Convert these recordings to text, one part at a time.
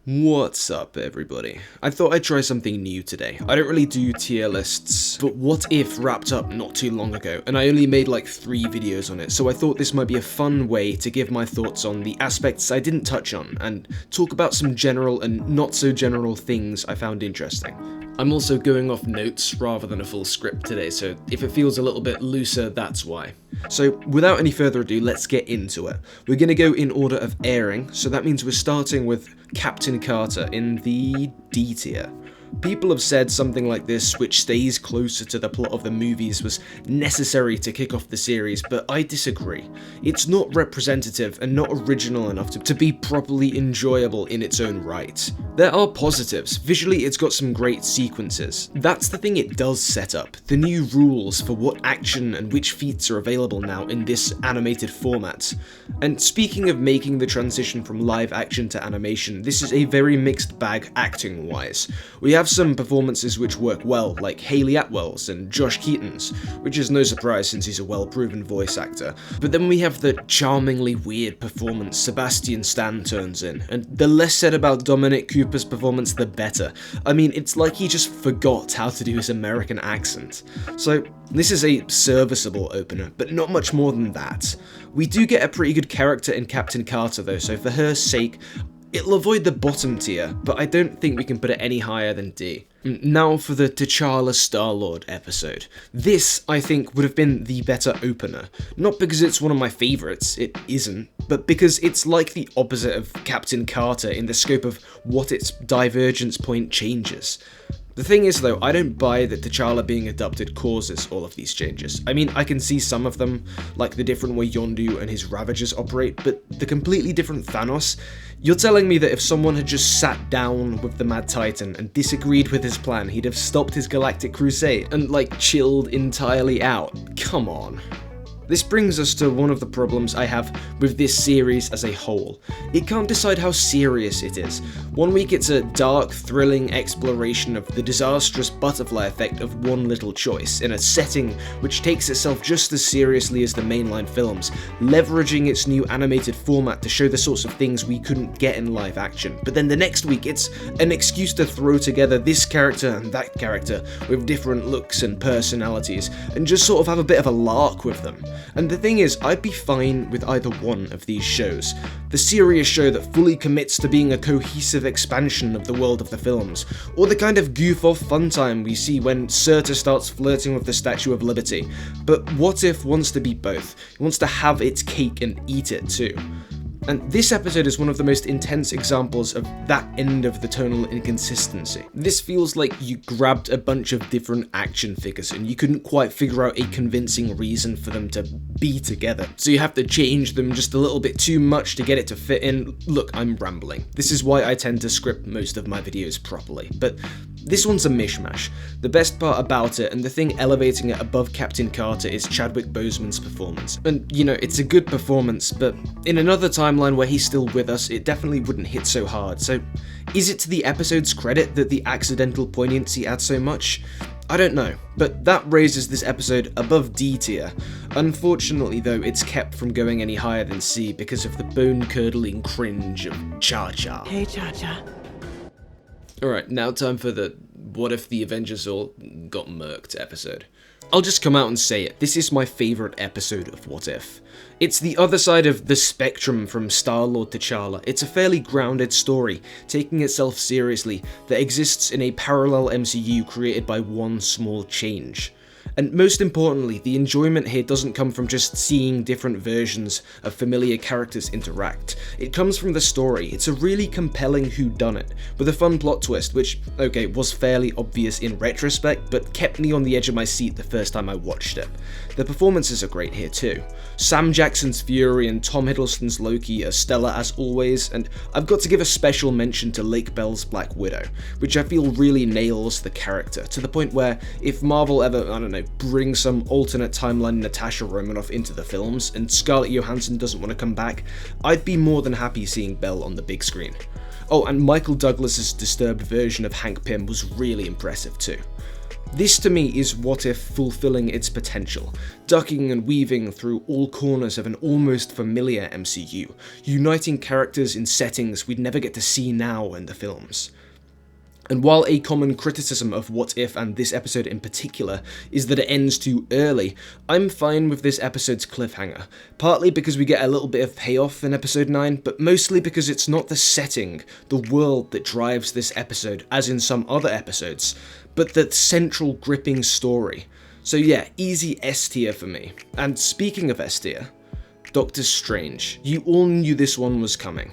What's up, everybody? I thought I'd try something new today. I don't really do tier lists, but What If wrapped up not too long ago, and I only made like 3 videos on it, so I thought this might be a fun way to give my thoughts on the aspects I didn't touch on, and talk about some general and not so general things I found interesting. I'm also going off notes rather than a full script today, so if it feels a little bit looser, that's why. So without any further ado, let's get into it. We're going to go in order of airing, so that means we're starting with Captain Carter in the D tier. People have said something like this, which stays closer to the plot of the movies, was necessary to kick off the series, but I disagree. It's not representative and not original enough to be properly enjoyable in its own right. There are positives. Visually, it's got some great sequences. That's the thing it does set up, the new rules for what action and which feats are available now in this animated format. And speaking of making the transition from live action to animation, this is a very mixed bag acting-wise. We have some performances which work well, like Hayley Atwell's and Josh Keaton's, which is no surprise since he's a well-proven voice actor. But then we have the charmingly weird performance Sebastian Stan turns in, and the less said about Dominic Cooper's performance, the better. I mean, it's like he just forgot how to do his American accent. So, this is a serviceable opener, but not much more than that. We do get a pretty good character in Captain Carter though, so for her sake, it'll avoid the bottom tier, but I don't think we can put it any higher than D. Now for the T'Challa Star-Lord episode. This, I think, would have been the better opener. Not because it's one of my favourites, it isn't, but because it's like the opposite of Captain Carter in the scope of what its divergence point changes. The thing is though, I don't buy that T'Challa being adopted causes all of these changes. I mean, I can see some of them, like the different way Yondu and his Ravagers operate, but the completely different Thanos? You're telling me that if someone had just sat down with the Mad Titan and disagreed with his plan, he'd have stopped his galactic crusade and, like, chilled entirely out? Come on. This brings us to one of the problems I have with this series as a whole. It can't decide how serious it is. One week it's a dark, thrilling exploration of the disastrous butterfly effect of one little choice, in a setting which takes itself just as seriously as the mainline films, leveraging its new animated format to show the sorts of things we couldn't get in live action. But then the next week it's an excuse to throw together this character and that character with different looks and personalities, and just sort of have a bit of a lark with them. And the thing is, I'd be fine with either one of these shows. The serious show that fully commits to being a cohesive expansion of the world of the films, or the kind of goof-off fun time we see when Surtur starts flirting with the Statue of Liberty. But What If wants to be both. It wants to have its cake and eat it too. And this episode is one of the most intense examples of that end of the tonal inconsistency. This feels like you grabbed a bunch of different action figures and you couldn't quite figure out a convincing reason for them to be together. So you have to change them just a little bit too much to get it to fit in. Look, I'm rambling. This is why I tend to script most of my videos properly. But this one's a mishmash. The best part about it, and the thing elevating it above Captain Carter, is Chadwick Boseman's performance. And, you know, it's a good performance, but in another timeline where he's still with us, it definitely wouldn't hit so hard. So, is it to the episode's credit that the accidental poignancy adds so much? I don't know, but that raises this episode above D tier. Unfortunately though, it's kept from going any higher than C because of the bone-curdling cringe of Cha-Cha. Hey, Cha-Cha. Alright, now time for the What If the Avengers All Got Murked episode. I'll just come out and say it, this is my favourite episode of What If. It's the other side of the spectrum from Star-Lord T'Challa. It's a fairly grounded story, taking itself seriously, that exists in a parallel MCU created by one small change. And most importantly, the enjoyment here doesn't come from just seeing different versions of familiar characters interact. It comes from the story. It's a really compelling whodunit, with a fun plot twist, which, okay, was fairly obvious in retrospect, but kept me on the edge of my seat the first time I watched it. The performances are great here too. Sam Jackson's Fury and Tom Hiddleston's Loki are stellar as always, and I've got to give a special mention to Lake Bell's Black Widow, which I feel really nails the character, to the point where if Marvel ever, I don't know, bring some alternate timeline Natasha Romanoff into the films and Scarlett Johansson doesn't want to come back, I'd be more than happy seeing Belle on the big screen. Oh, and Michael Douglas's disturbed version of Hank Pym was really impressive too. This to me is What If fulfilling its potential, ducking and weaving through all corners of an almost familiar MCU, uniting characters in settings we'd never get to see now in the films. And while a common criticism of What If and this episode in particular is that it ends too early, I'm fine with this episode's cliffhanger, partly because we get a little bit of payoff in episode 9, but mostly because it's not the setting, the world that drives this episode, as in some other episodes, but the central gripping story. So yeah, easy S tier for me. And speaking of S tier, Doctor Strange. You all knew this one was coming.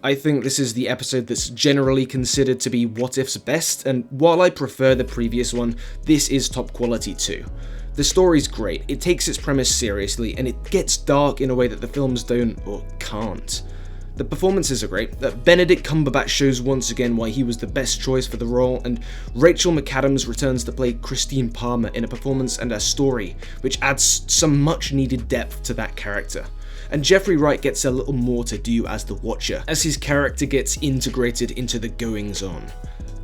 I think this is the episode that's generally considered to be What If's best, and while I prefer the previous one, this is top quality too. The story's great, it takes its premise seriously, and it gets dark in a way that the films don't or can't. The performances are great, Benedict Cumberbatch shows once again why he was the best choice for the role, and Rachel McAdams returns to play Christine Palmer in a performance and a story which adds some much needed depth to that character. And Jeffrey Wright gets a little more to do as the Watcher, as his character gets integrated into the goings-on.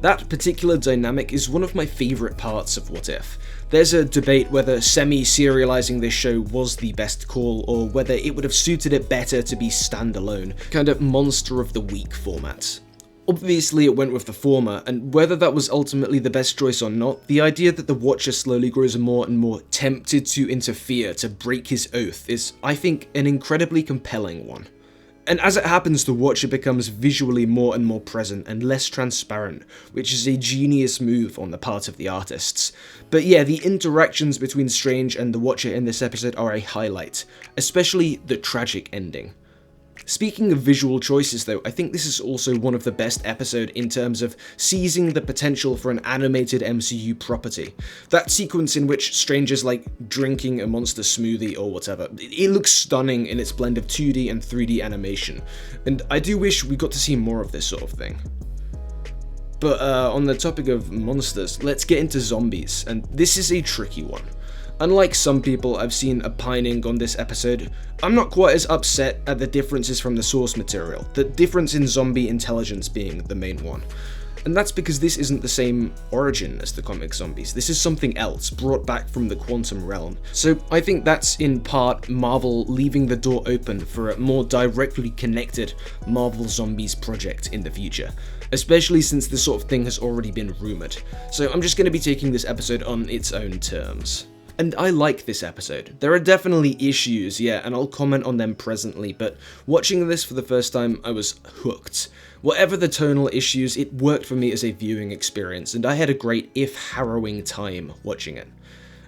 That particular dynamic is one of my favourite parts of What If. There's a debate whether semi-serialising this show was the best call, or whether it would have suited it better to be standalone, kind of monster of the week format. Obviously it went with the former, and whether that was ultimately the best choice or not, the idea that the Watcher slowly grows more and more tempted to interfere, to break his oath, is, I think, an incredibly compelling one. And as it happens, the Watcher becomes visually more and more present and less transparent, which is a genius move on the part of the artists. But yeah, the interactions between Strange and the Watcher in this episode are a highlight, especially the tragic ending. Speaking of visual choices though, I think this is also one of the best episodes in terms of seizing the potential for an animated MCU property. That sequence in which Strange is like drinking a monster smoothie or whatever, it looks stunning in its blend of 2D and 3D animation, and I do wish we got to see more of this sort of thing. But on the topic of monsters, let's get into zombies, and this is a tricky one. Unlike some people I've seen opining on this episode, I'm not quite as upset at the differences from the source material, the difference in zombie intelligence being the main one. And that's because this isn't the same origin as the comic zombies, this is something else, brought back from the quantum realm. So I think that's in part Marvel leaving the door open for a more directly connected Marvel Zombies project in the future, especially since this sort of thing has already been rumoured. So I'm just going to be taking this episode on its own terms. And I like this episode. There are definitely issues, yeah, and I'll comment on them presently, but watching this for the first time, I was hooked. Whatever the tonal issues, it worked for me as a viewing experience, and I had a great, if harrowing, time watching it.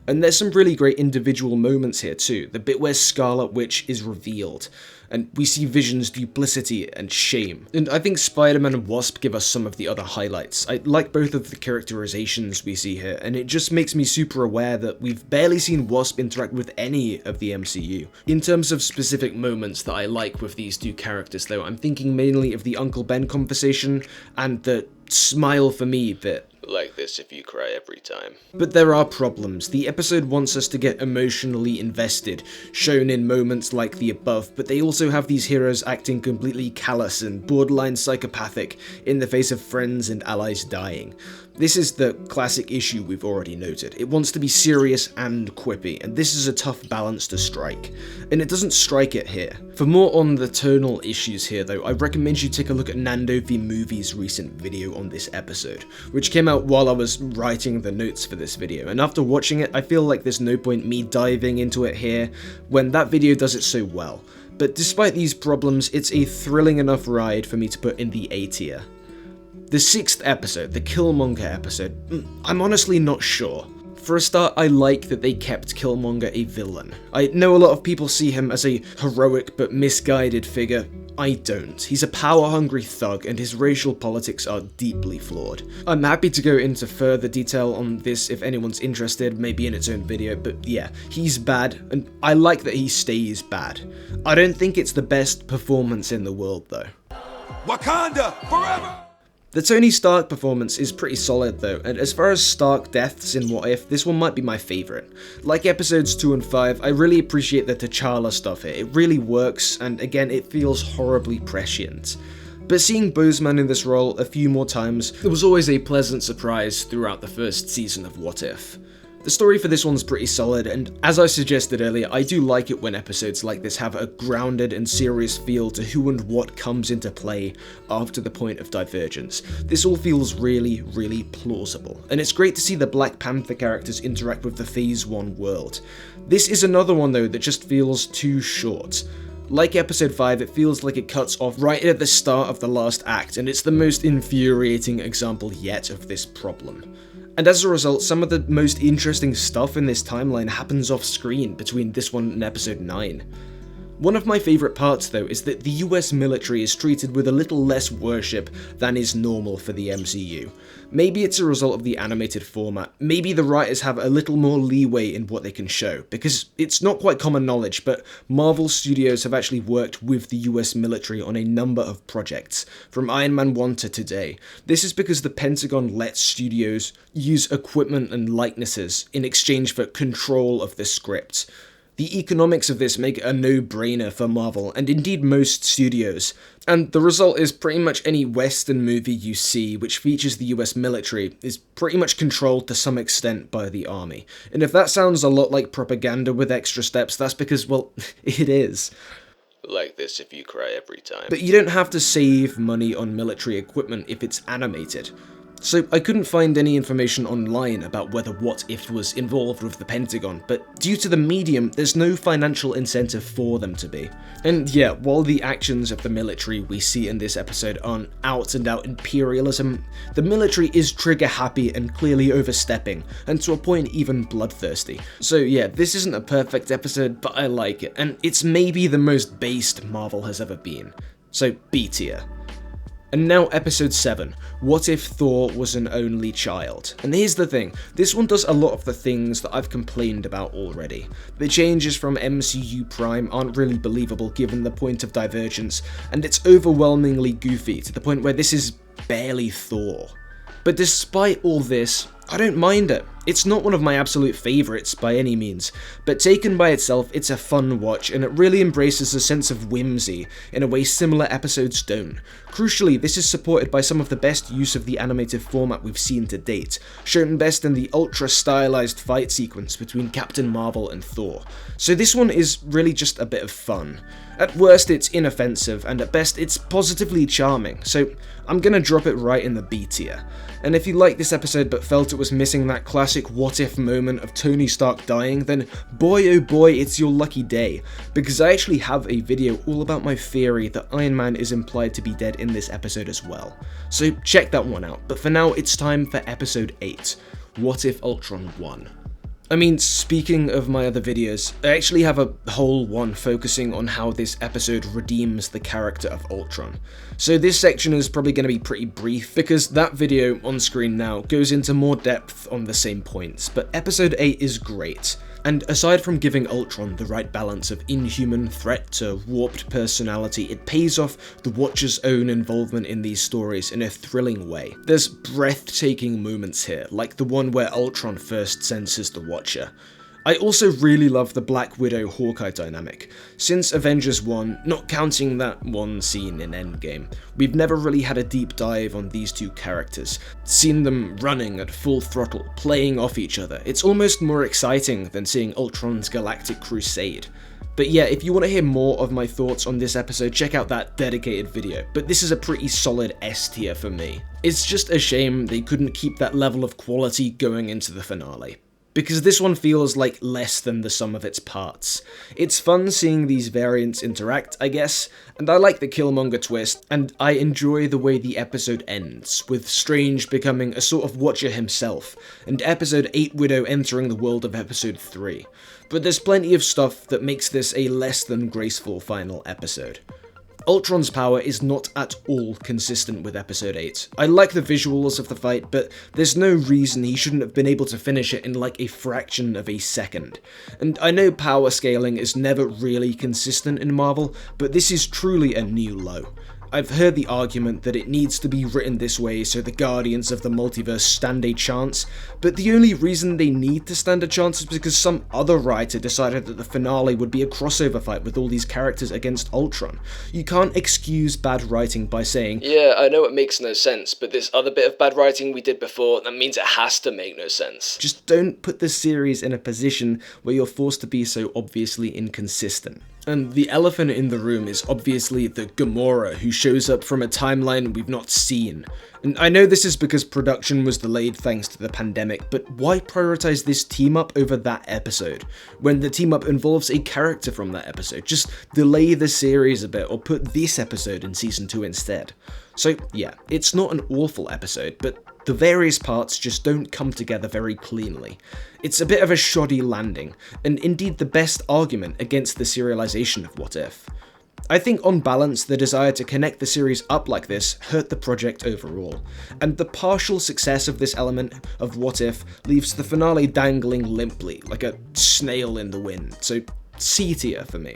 And there's some really great individual moments here too, the bit where Scarlet Witch is revealed, and we see Vision's duplicity and shame. And I think Spider-Man and Wasp give us some of the other highlights. I like both of the characterizations we see here, and it just makes me super aware that we've barely seen Wasp interact with any of the MCU. In terms of specific moments that I like with these two characters though, I'm thinking mainly of the Uncle Ben conversation, and the smile for me bit. Like this if you cry every time. But there are problems. The episode wants us to get emotionally invested, shown in moments like the above, but they also have these heroes acting completely callous and borderline psychopathic in the face of friends and allies dying. This is the classic issue we've already noted. It wants to be serious and quippy, and this is a tough balance to strike. And it doesn't strike it here. For more on the tonal issues here though, I recommend you take a look at Nando V Movie's recent video on this episode, which came out while I was writing the notes for this video, and after watching it I feel like there's no point me diving into it here when that video does it so well. But despite these problems, it's a thrilling enough ride for me to put in the A tier. The 6th episode, the Killmonger episode, I'm honestly not sure. For a start, I like that they kept Killmonger a villain. I know a lot of people see him as a heroic but misguided figure. I don't. He's a power-hungry thug, and his racial politics are deeply flawed. I'm happy to go into further detail on this if anyone's interested, maybe in its own video, but yeah, he's bad, and I like that he stays bad. I don't think it's the best performance in the world, though. Wakanda forever! The Tony Stark performance is pretty solid though, and as far as Stark deaths in What If, this one might be my favourite. Like episodes 2 and 5, I really appreciate the T'Challa stuff here, it really works, and again it feels horribly prescient. But seeing Boseman in this role a few more times, it was always a pleasant surprise throughout the first season of What If. The story for this one's pretty solid, and as I suggested earlier, I do like it when episodes like this have a grounded and serious feel to who and what comes into play after the point of divergence. This all feels really, really plausible, and it's great to see the Black Panther characters interact with the Phase 1 world. This is another one though that just feels too short. Like episode 5, it feels like it cuts off right at the start of the last act, and it's the most infuriating example yet of this problem. And as a result, some of the most interesting stuff in this timeline happens off screen between this one and episode 9. One of my favourite parts though is that the US military is treated with a little less worship than is normal for the MCU. Maybe it's a result of the animated format, maybe the writers have a little more leeway in what they can show, because it's not quite common knowledge, but Marvel Studios have actually worked with the US military on a number of projects, from Iron Man 1 to today. This is because the Pentagon lets studios use equipment and likenesses in exchange for control of the script. The economics of this make it a no-brainer for Marvel, and indeed most studios, and the result is pretty much any Western movie you see which features the US military is pretty much controlled to some extent by the army. And if that sounds a lot like propaganda with extra steps, that's because, well, it is. Like this if you cry every time. But you don't have to save money on military equipment if it's animated. So I couldn't find any information online about whether What If was involved with the Pentagon, but due to the medium, there's no financial incentive for them to be. And yeah, while the actions of the military we see in this episode aren't out-and-out imperialism, the military is trigger-happy and clearly overstepping, and to a point even bloodthirsty. So yeah, this isn't a perfect episode, but I like it, and it's maybe the most based Marvel has ever been. So B tier. And now episode 7, What If Thor Was an Only Child? And here's the thing, this one does a lot of the things that I've complained about already. The changes from MCU Prime aren't really believable given the point of divergence, and it's overwhelmingly goofy to the point where this is barely Thor. But despite all this, I don't mind it. It's not one of my absolute favourites by any means, but taken by itself, it's a fun watch, and it really embraces a sense of whimsy in a way similar episodes don't. Crucially, this is supported by some of the best use of the animated format we've seen to date, shown best in the ultra-stylized fight sequence between Captain Marvel and Thor. So this one is really just a bit of fun. At worst, it's inoffensive, and at best, it's positively charming, so I'm gonna drop it right in the B tier. And if you liked this episode but felt it was missing that classic what if moment of Tony Stark dying, then boy oh boy, it's your lucky day, because I actually have a video all about my theory that Iron Man is implied to be dead in this episode as well. So check that one out, but for now it's time for episode 8, What If Ultron won? I mean, speaking of my other videos, I actually have a whole one focusing on how this episode redeems the character of Ultron. So this section is probably going to be pretty brief, because that video on screen now goes into more depth on the same points, but episode 8 is great. And aside from giving Ultron the right balance of inhuman threat to warped personality, it pays off the Watcher's own involvement in these stories in a thrilling way. There's breathtaking moments here, like the one where Ultron first senses the Watcher. I also really love the Black Widow-Hawkeye dynamic. Since Avengers 1, not counting that one scene in Endgame, we've never really had a deep dive on these two characters, seen them running at full throttle, playing off each other. It's almost more exciting than seeing Ultron's galactic crusade. But yeah, if you want to hear more of my thoughts on this episode, check out that dedicated video, but this is a pretty solid S tier for me. It's just a shame they couldn't keep that level of quality going into the finale, because this one feels like less than the sum of its parts. It's fun seeing these variants interact, I guess, and I like the Killmonger twist, and I enjoy the way the episode ends, with Strange becoming a sort of Watcher himself, and episode 8 Widow entering the world of episode 3. But there's plenty of stuff that makes this a less than graceful final episode. Ultron's power is not at all consistent with episode 8. I like the visuals of the fight, but there's no reason he shouldn't have been able to finish it in like a fraction of a second. And I know power scaling is never really consistent in Marvel, but this is truly a new low. I've heard the argument that it needs to be written this way so the Guardians of the Multiverse stand a chance, but the only reason they need to stand a chance is because some other writer decided that the finale would be a crossover fight with all these characters against Ultron. You can't excuse bad writing by saying, Yeah, I know it makes no sense, but this other bit of bad writing we did before, that means it has to make no sense. just don't put the series in a position where you're forced to be so obviously inconsistent. And the elephant in the room is obviously the Gamora, who shows up from a timeline we've not seen. And I know this is because production was delayed thanks to the pandemic, but why prioritize this team up over that episode, when the team up involves a character from that episode? Just delay the series a bit, or put this episode in season 2 instead. So yeah, it's not an awful episode, but the various parts just don't come together very cleanly. It's a bit of a shoddy landing, and indeed the best argument against the serialization of What If. I think on balance, the desire to connect the series up like this hurt the project overall, and the partial success of this element of What If leaves the finale dangling limply, like a snail in the wind, so C tier for me.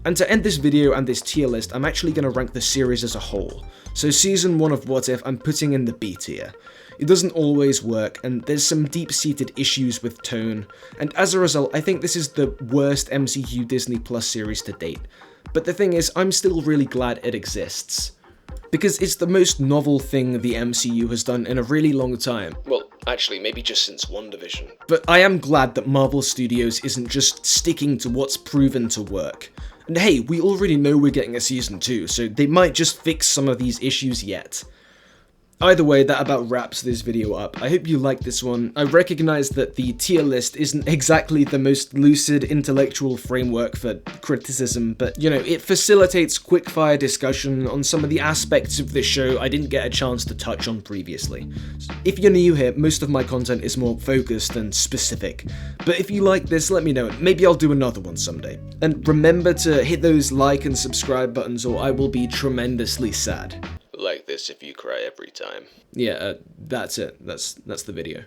And to end this video and this tier list, I'm actually going to rank the series as a whole. So season 1 of What If, I'm putting in the B tier. It doesn't always work, and there's some deep-seated issues with tone, and as a result, I think this is the worst MCU Disney Plus series to date. But the thing is, I'm still really glad it exists, because it's the most novel thing the MCU has done in a really long time. Well, actually, maybe just since WandaVision. But I am glad that Marvel Studios isn't just sticking to what's proven to work. And hey, we already know we're getting a season 2, so they might just fix some of these issues yet. Either way, that about wraps this video up. I hope you liked this one. I recognize that the tier list isn't exactly the most lucid intellectual framework for criticism, but you know, it facilitates quickfire discussion on some of the aspects of this show I didn't get a chance to touch on previously. If you're new here, most of my content is more focused and specific, but if you like this, let me know. Maybe I'll do another one someday. And remember to hit those like and subscribe buttons or I will be tremendously sad. Like this if you cry every time. Yeah, that's it. That's the video.